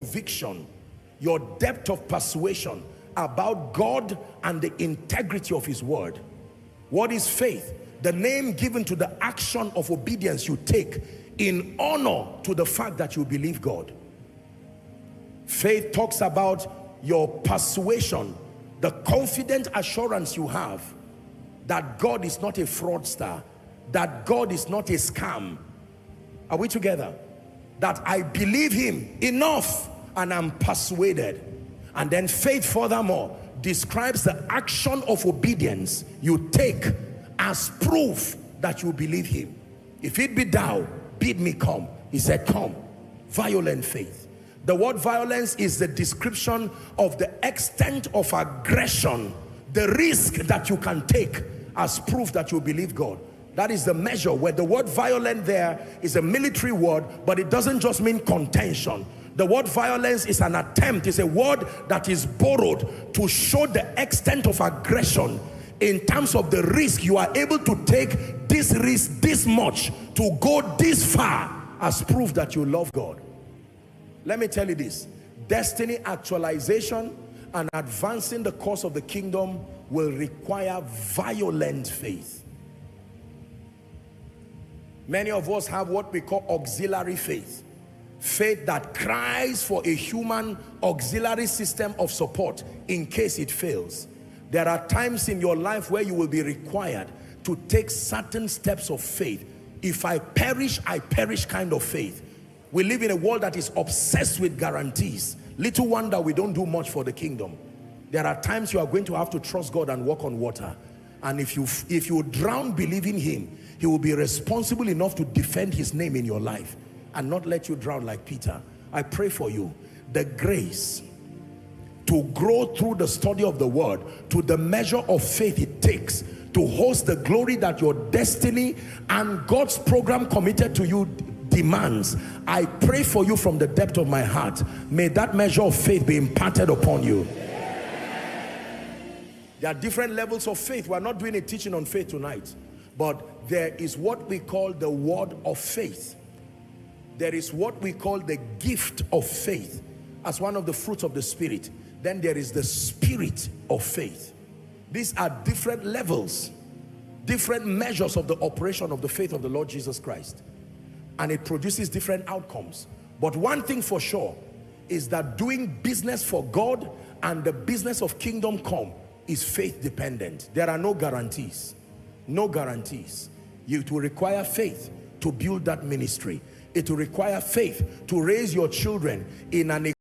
conviction, your depth of persuasion about God and the integrity of his word. What is faith? The name given to the action of obedience you take in honor to the fact that you believe God. Faith talks about your persuasion, the confident assurance you have that God is not a fraudster, that God is not a scam. Are we together? That I believe him enough and I'm persuaded. And then faith furthermore describes the action of obedience you take as proof that you believe him. If it be thou, bid me come. He said come. Violent faith. The word violence is the description of the extent of aggression, the risk that you can take as proof that you believe God. That is the measure where the word violent there is a military word, but it doesn't just mean contention. The word violence is an attempt, it's a word that is borrowed to show the extent of aggression in terms of the risk you are able to take, this risk this much, to go this far as proof that you love God. Let me tell you this, destiny actualization and advancing the cause of the kingdom will require violent faith. Many of us have what we call auxiliary faith. Faith that cries for a human auxiliary system of support in case it fails. There are times in your life where you will be required to take certain steps of faith. If I perish kind of faith. We live in a world that is obsessed with guarantees. Little wonder we don't do much for the kingdom. There are times you are going to have to trust God and walk on water. And if you drown believing him, he will be responsible enough to defend his name in your life and not let you drown like Peter. I pray for you the grace to grow through the study of the word to the measure of faith it takes to host the glory that your destiny and God's program committed to you demands. I pray for you from the depth of my heart. May that measure of faith be imparted upon you. There are different levels of faith. We are not doing a teaching on faith tonight, but there is what we call the word of faith. There is what we call the gift of faith as one of the fruits of the Spirit. Then there is the spirit of faith. These are different levels, different measures of the operation of the faith of the Lord Jesus Christ. And it produces different outcomes. But one thing for sure is that doing business for God and the business of kingdom come is faith dependent. There are no guarantees. No guarantees. It will require faith to build that ministry. It will require faith to raise your children in an